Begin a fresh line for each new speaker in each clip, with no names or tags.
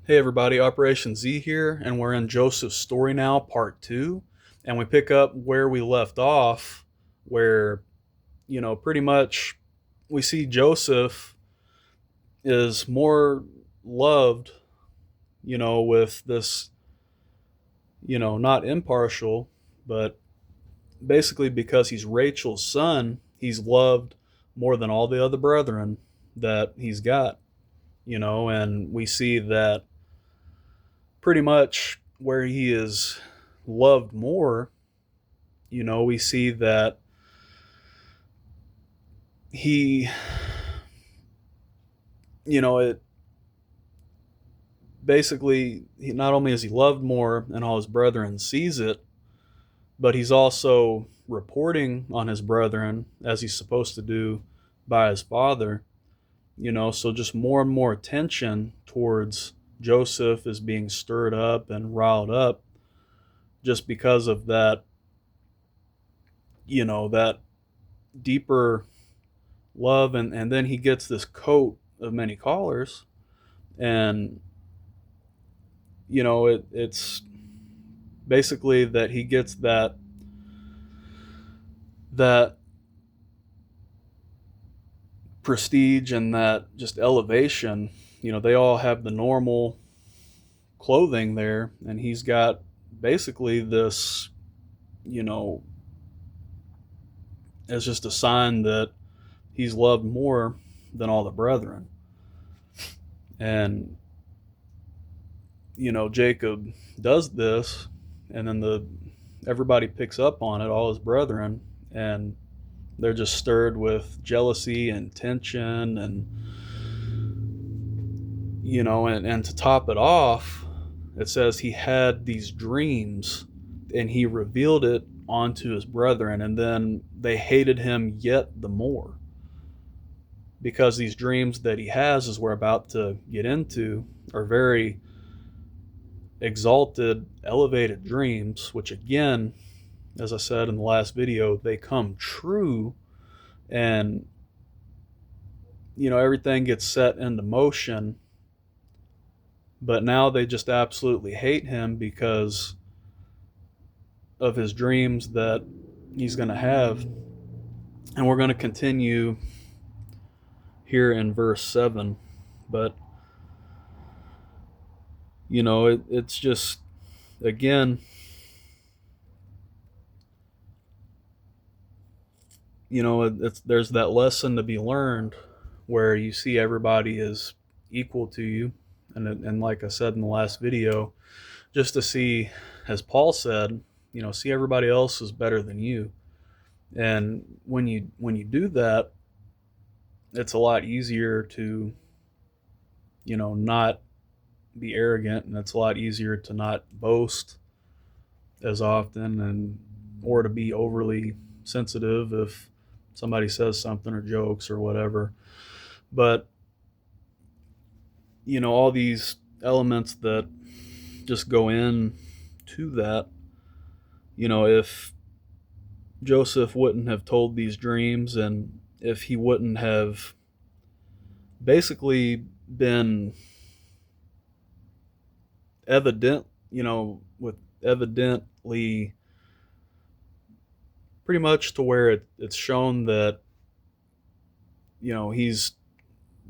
Hey everybody, OperationZ here, and we're in Joseph's story now, part 2, and we pick up where we left off, where, pretty much we see Joseph is more loved, with this, not impartial, but basically because he's Rachel's son, he's loved more than all the other brethren that he's got, and we see that pretty much where he is loved more, we see that he, it basically, not only is he loved more and all his brethren sees it, but he's also reporting on his brethren as he's supposed to do by his father, so just more and more attention towards Joseph is being stirred up and riled up just because of that, that deeper love. And then he gets this coat of many collars, and it's basically that he gets that prestige and that just elevation. They all have the normal clothing there, and he's got basically this, as just a sign that he's loved more than all the brethren. And Jacob does this, and then everybody picks up on it, all his brethren, and they're just stirred with jealousy and tension. And and to top it off, it says he had these dreams and he revealed it onto his brethren, and then they hated him yet the more because these dreams that he has, as we're about to get into, are very exalted, elevated dreams, which again, as I said in the last video, they come true, and everything gets set into motion. But now they just absolutely hate him because of his dreams that he's going to have. And we're going to continue here in verse 7. But it's just, again, there's that lesson to be learned where you see everybody is equal to you, and like I said in the last video, just to see, as Paul said, see everybody else is better than you. And when you do that, it's a lot easier to not be arrogant, and it's a lot easier to not boast as often, and or to be overly sensitive if somebody says something or jokes or whatever. But all these elements that just go in to that, if Joseph wouldn't have told these dreams, and if he wouldn't have basically been evident, with evidently pretty much to where it's shown that he's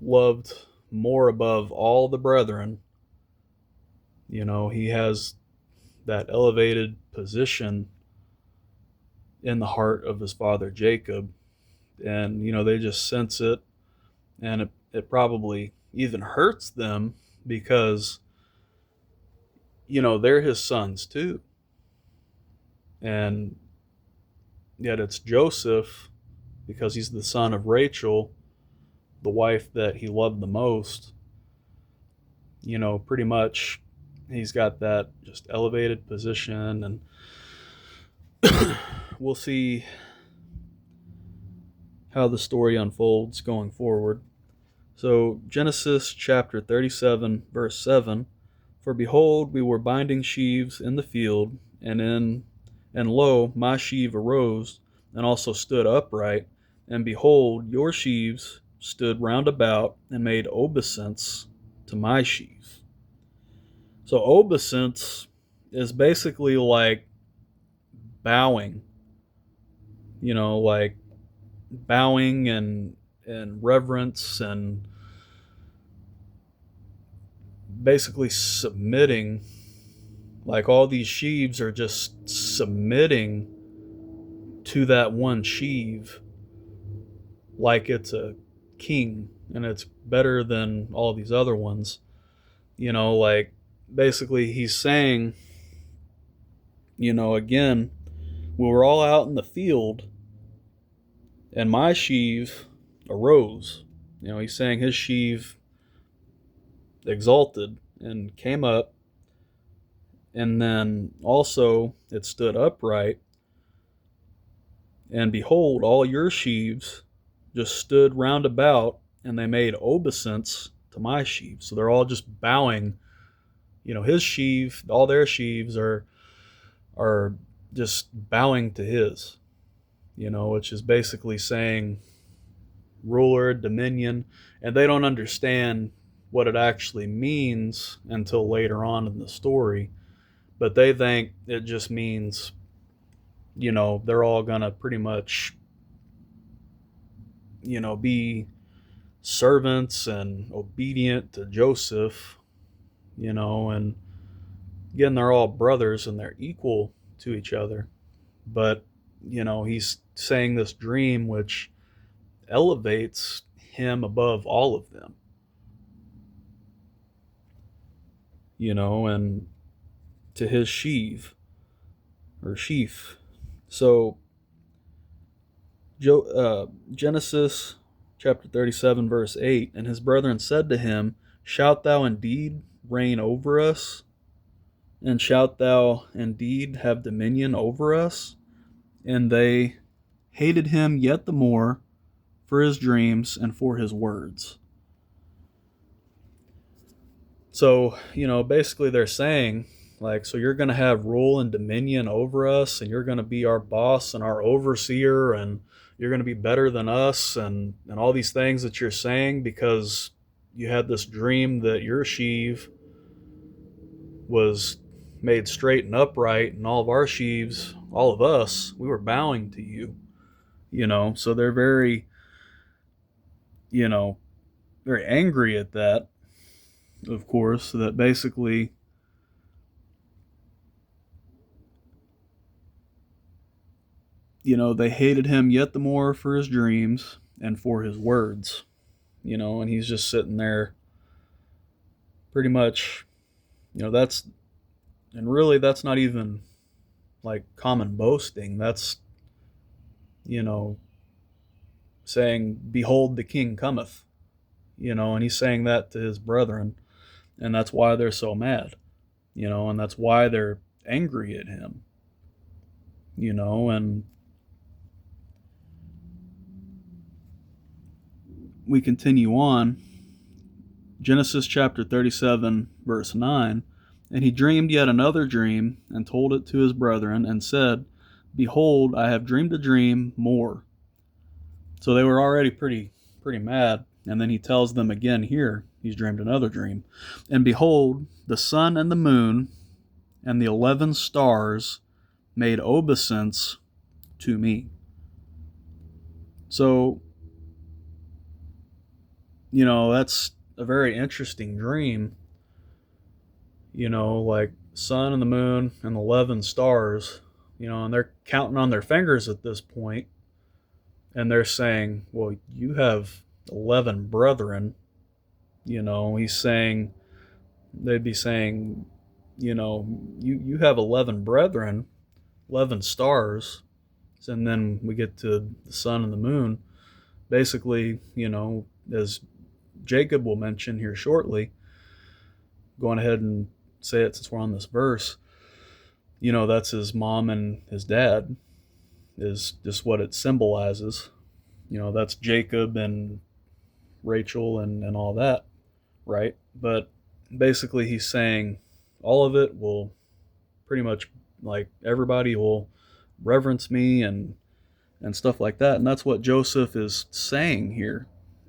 loved more above all the brethren. He has that elevated position in the heart of his father Jacob, and they just sense it, and it probably even hurts them because they're his sons too. And yet it's Joseph, because he's the son of Rachel, the wife that he loved the most, pretty much he's got that just elevated position. And we'll see how the story unfolds going forward. So Genesis chapter 37, verse 7, "For behold, we were binding sheaves in the field, and lo, my sheaf arose, and also stood upright, and behold, your sheaves stood round about, and made obeisance to my sheaf." So obeisance is basically like bowing, like bowing and reverence and basically submitting. Like all these sheaves are just submitting to that one sheave like it's a king and it's better than all these other ones. Like basically he's saying, again, we were all out in the field and my sheave arose. He's saying his sheave exalted and came up, and then also it stood upright. And behold, all your sheaves just stood round about, and they made obeisance to my sheaves. So they're all just bowing. His sheave, all their sheaves are just bowing to his. Which is basically saying ruler, dominion, and they don't understand what it actually means until later on in the story. But they think it just means, they're all gonna pretty much, be servants and obedient to Joseph, and again, they're all brothers and they're equal to each other. But, he's saying this dream which elevates him above all of them, and to his sheave or sheaf. So, Genesis chapter 37, verse 8, and his brethren said to him, shalt thou indeed reign over us? And shalt thou indeed have dominion over us? And they hated him yet the more for his dreams and for his words. So, basically they're saying, like, so you're going to have rule and dominion over us, and you're going to be our boss and our overseer, and you're going to be better than us, and all these things that you're saying because you had this dream that your sheave was made straight and upright, and all of our sheaves, all of us, we were bowing to you. So they're very, very angry at that, of course, that basically they hated him yet the more for his dreams and for his words, and he's just sitting there pretty much, that's, and really that's not even like common boasting. That's, saying, behold, the king cometh, and he's saying that to his brethren, and that's why they're so mad, and that's why they're angry at him, and we continue on. Genesis chapter 37, verse 9. And he dreamed yet another dream, and told it to his brethren, and said, behold, I have dreamed a dream more. So they were already pretty mad. And then he tells them again here, he's dreamed another dream. And behold, the sun and the moon and the 11 stars made obeisance to me. So, that's a very interesting dream. Like sun and the moon and 11 stars, and they're counting on their fingers at this point, and they're saying, well, you have 11 brethren. He's saying, they'd be saying, you have 11 brethren, 11 stars. And then we get to the sun and the moon. Basically, as Jacob will mention here shortly, going ahead and say it since we're on this verse, that's his mom and his dad, is just what it symbolizes. That's Jacob and Rachel and all that, right? But basically he's saying all of it will pretty much, like, everybody will reverence me and stuff like that. And that's what Joseph is saying here.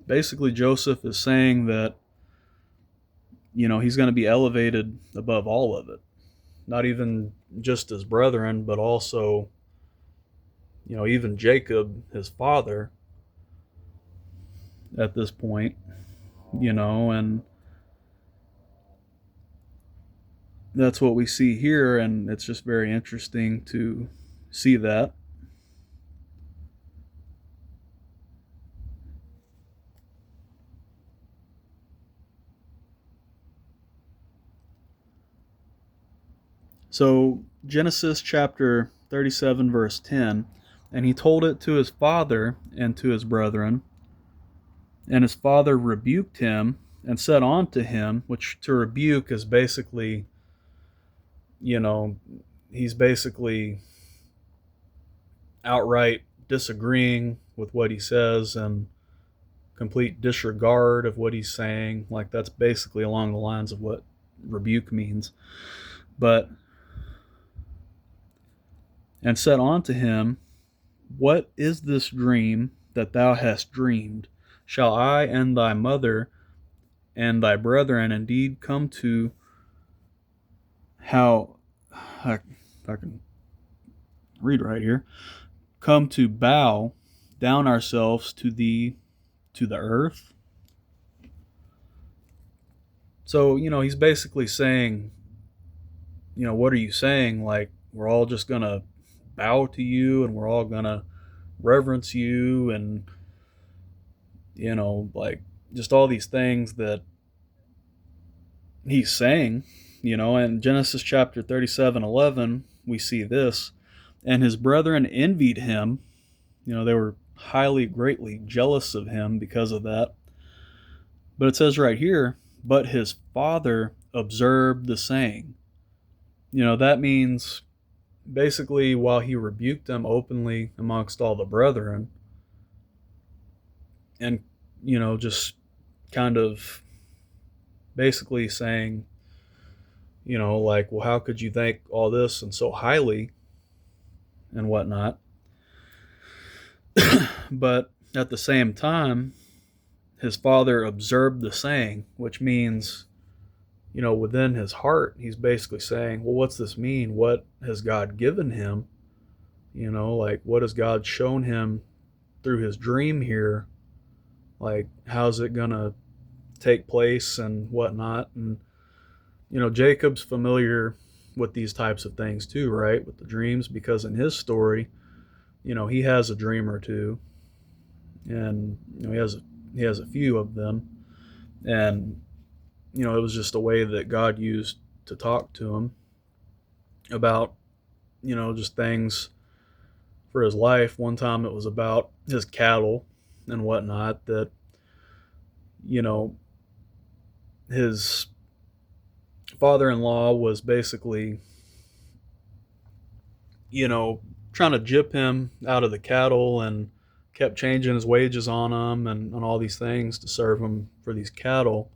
Basically Joseph is saying that he's going to be elevated above all of it. Not even just his brethren, but also, even Jacob, his father, at this point, and that's what we see here, and it's just very interesting to see that. So, Genesis chapter 37, verse 10, and he told it to his father and to his brethren, and his father rebuked him and said unto him, which to rebuke is basically, you know, he's basically outright disagreeing with what he says and complete disregard of what he's saying. Like, that's basically along the lines of what rebuke means. But, and said unto him, what is this dream that thou hast dreamed? Shall I and thy mother and thy brethren indeed come to how I can read right here, come to bow down ourselves to thee to the earth? So, he's basically saying, what are you saying? Like, we're all just going to bow to you and we're all going to reverence you, and, like, just all these things that he's saying, and Genesis chapter 37:11, we see this. And his brethren envied him. They were highly, greatly jealous of him because of that. But it says right here, but his father observed the saying. That means basically while he rebuked them openly amongst all the brethren, and, just kind of basically saying, like, well, how could you think all this and so highly and whatnot? But at the same time, his father observed the saying, which means, within his heart, he's basically saying, well, what's this mean? What has God given him? Like, what has God shown him through his dream here? Like, how's it going to take place and whatnot? And, Jacob's familiar with these types of things too, right? With the dreams, because in his story, he has a dream or two, and, he has a few of them. And, it was just a way that God used to talk to him about, just things for his life. One time it was about his cattle and whatnot, that, his father-in-law was basically, trying to gyp him out of the cattle, and kept changing his wages on him, and all these things to serve him for these cattle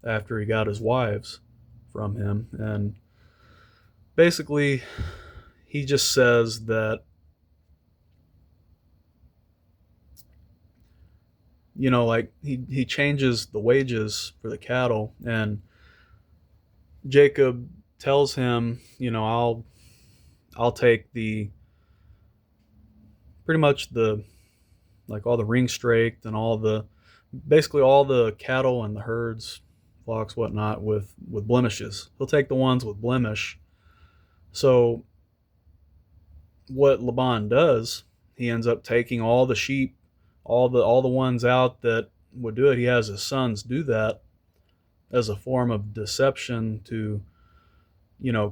after he got his wives from him. And basically, he just says that, like, he changes the wages for the cattle, and Jacob tells him, I'll take the pretty much the, like, all the ring straked and basically all the cattle and the herds, flocks, whatnot, with blemishes. He'll take the ones with blemish. So what Laban does, he ends up taking all the sheep, all the ones out that would do it. He has his sons do that as a form of deception to,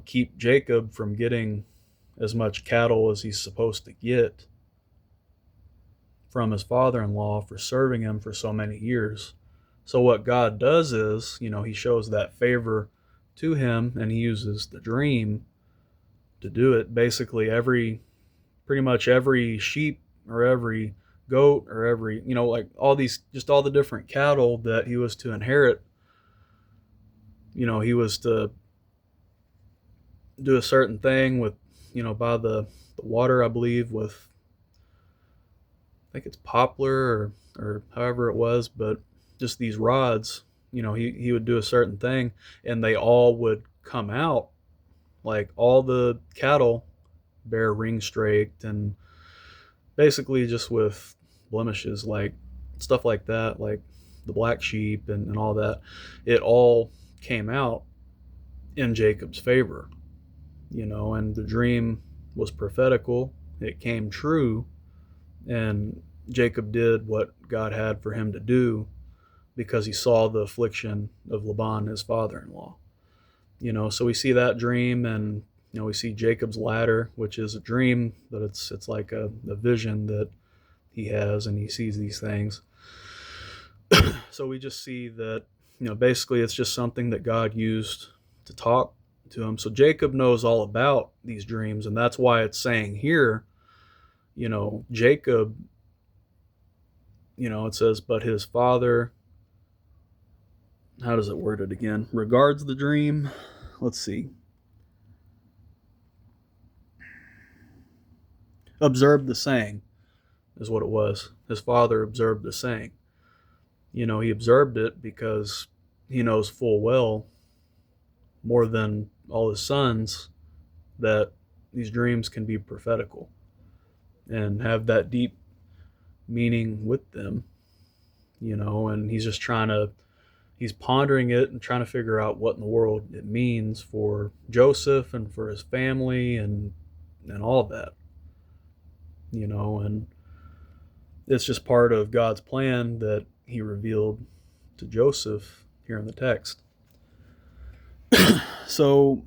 keep Jacob from getting as much cattle as he's supposed to get from his father-in-law for serving him for so many years. So what God does is, he shows that favor to him, and he uses the dream to do it. Basically, pretty much every sheep or every goat or every, like, all the different cattle that he was to inherit, he was to do a certain thing with, by the water, I believe, with, I think it's poplar, or however it was, but just these rods he would do a certain thing, and they all would come out, like all the cattle bare ring straked and basically just with blemishes, like stuff like that, like the black sheep and all that. It all came out in Jacob's favor, and the dream was prophetical. It came true, and Jacob did what God had for him to do because he saw the affliction of Laban, his father-in-law. So we see that dream, and we see Jacob's ladder, which is a dream, but it's like a vision that he has, and he sees these things. So we just see that, basically it's just something that God used to talk to him. So Jacob knows all about these dreams, and that's why it's saying here, Jacob, it says, but his father, how does it word it again? Regards the dream. Let's see. Observed the saying is what it was. His father observed the saying. He observed it because he knows full well, more than all his sons, that these dreams can be prophetical and have that deep meaning with them, and he's pondering it and trying to figure out what in the world it means for Joseph and for his family and all of that, and it's just part of God's plan that he revealed to Joseph here in the text. So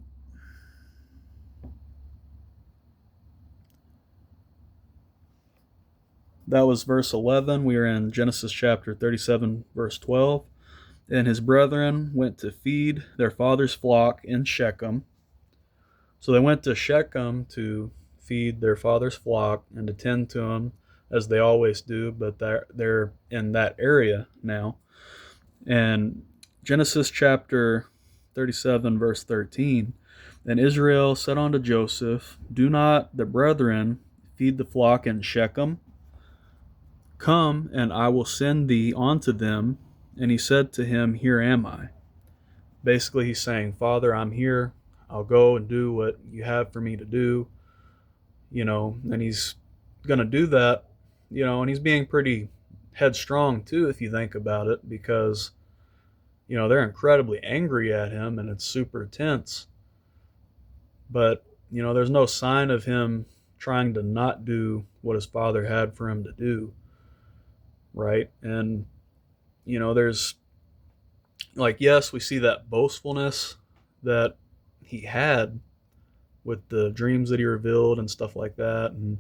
that was verse 11. We are in Genesis chapter 37, verse 12. And his brethren went to feed their father's flock in Shechem. So they went to Shechem to feed their father's flock and to tend to him, as they always do, but they're in that area now. And Genesis chapter 37, verse 13. And Israel said unto Joseph, do not the brethren feed the flock in Shechem? Come, and I will send thee unto them. And he said to him, here am I. Basically, he's saying, Father, I'm here. I'll go and do what you have for me to do. And he's going to do that, and he's being pretty headstrong too, if you think about it, because, they're incredibly angry at him and it's super tense. But, there's no sign of him trying to not do what his father had for him to do. Right? And, there's, yes, we see that boastfulness that he had with the dreams that he revealed and stuff like that, and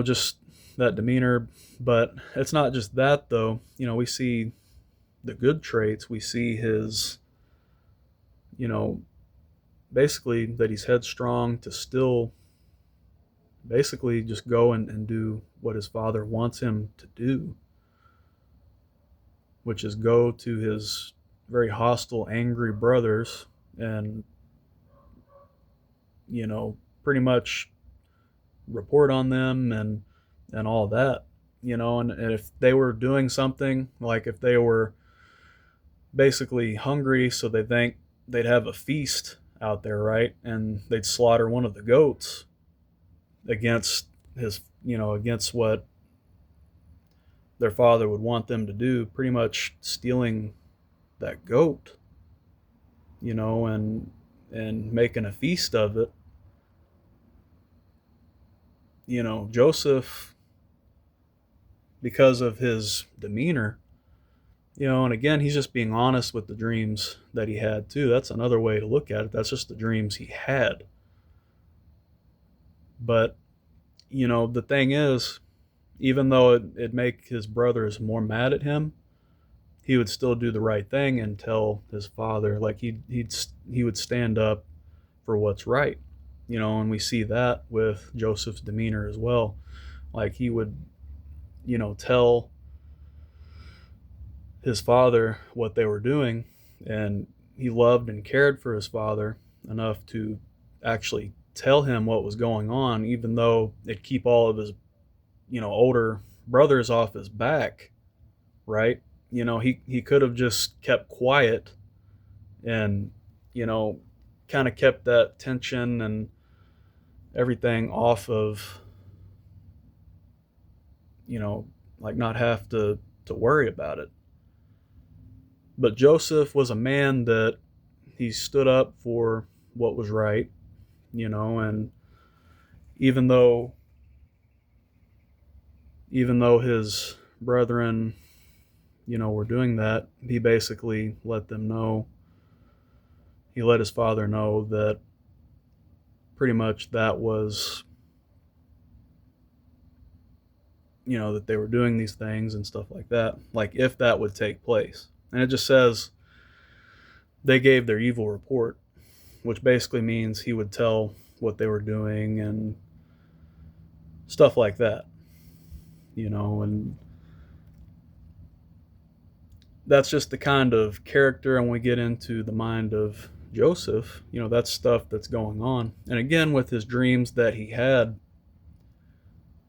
just that demeanor. But it's not just that, though. We see the good traits. We see his, basically that he's headstrong to still basically just go and do what his father wants him to do, which is go to his very hostile, angry brothers and, pretty much report on them and all that, and if they were doing something, like if they were basically hungry, so they think they'd have a feast out there, right? And they'd slaughter one of the goats against against what their father would want them to do, pretty much stealing that goat, and making a feast of it. Joseph, because of his demeanor, and again, he's just being honest with the dreams that he had too. That's another way to look at it. That's just the dreams he had. But, the thing is, even though it'd make his brothers more mad at him, he would still do the right thing and tell his father, like he would stand up for what's right. And we see that with Joseph's demeanor as well. Like he would, tell his father what they were doing, and he loved and cared for his father enough to actually tell him what was going on, even though it'd keep all of his, older brothers off his back, right? he could have just kept quiet and, you know, kind of kept that tension and everything off of, you know, like not have to worry about it. But Joseph was a man that he stood up for what was right, and even though even though his brethren, were doing that, he basically let them know, he let his father know that pretty much that was, that they were doing these things and stuff like that, like if that would take place. And it just says they gave their evil report, which basically means he would tell what they were doing and stuff like that, and that's just the kind of character. And when we get into the mind of Joseph, that's stuff that's going on. And again, with his dreams that he had,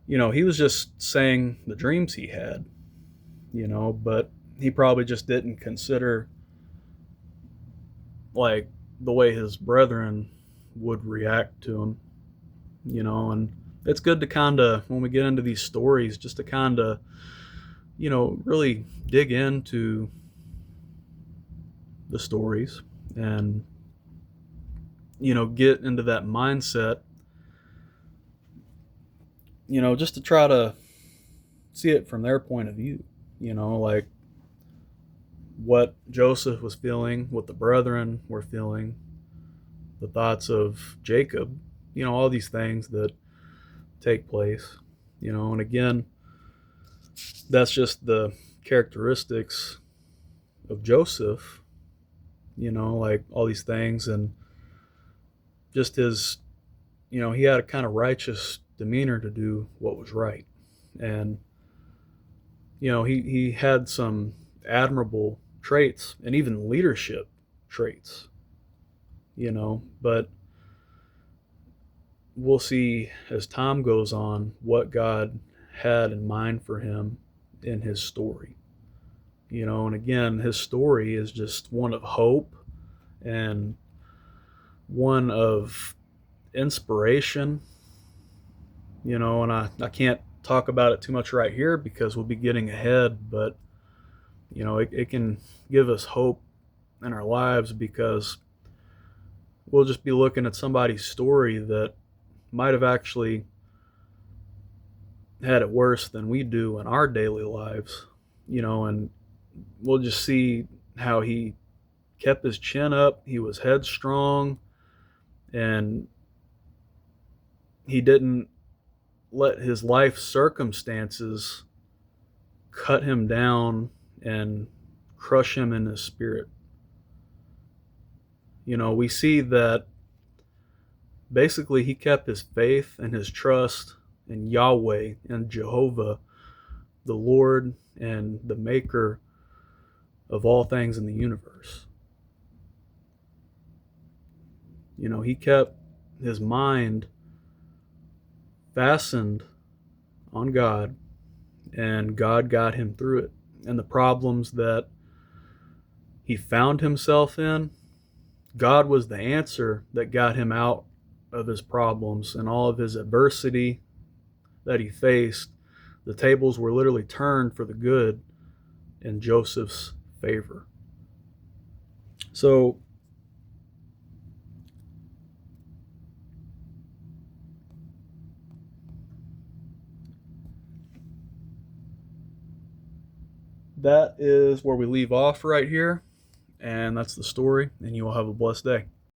he was just saying the dreams he had, but he probably just didn't consider like the way his brethren would react to him, and it's good to kind of, when we get into these stories, just to kind of, really dig into the stories and, get into that mindset, just to try to see it from their point of view, like what Joseph was feeling, what the brethren were feeling, the thoughts of Jacob, all these things that take place, and again, that's just the characteristics of Joseph, like all these things, and just his, he had a kind of righteous demeanor to do what was right. And, he had some admirable traits and even leadership traits, but we'll see as time goes on what God had in mind for him in his story. And again, his story is just one of hope and one of inspiration, and I can't talk about it too much right here because we'll be getting ahead, but, it can give us hope in our lives because we'll just be looking at somebody's story that might have actually had it worse than we do in our daily lives, and we'll just see how he kept his chin up, he was headstrong, and he didn't let his life circumstances cut him down and crush him in his spirit. We see that basically he kept his faith and his trust in Yahweh and Jehovah, the Lord and the maker of all things in the universe. He kept his mind fastened on God, and God got him through it. And the problems that he found himself in, God was the answer that got him out of his problems and all of his adversity that he faced. The tables were literally turned for the good in Joseph's favor. So, that is where we leave off right here. And that's the story. And you will have a blessed day.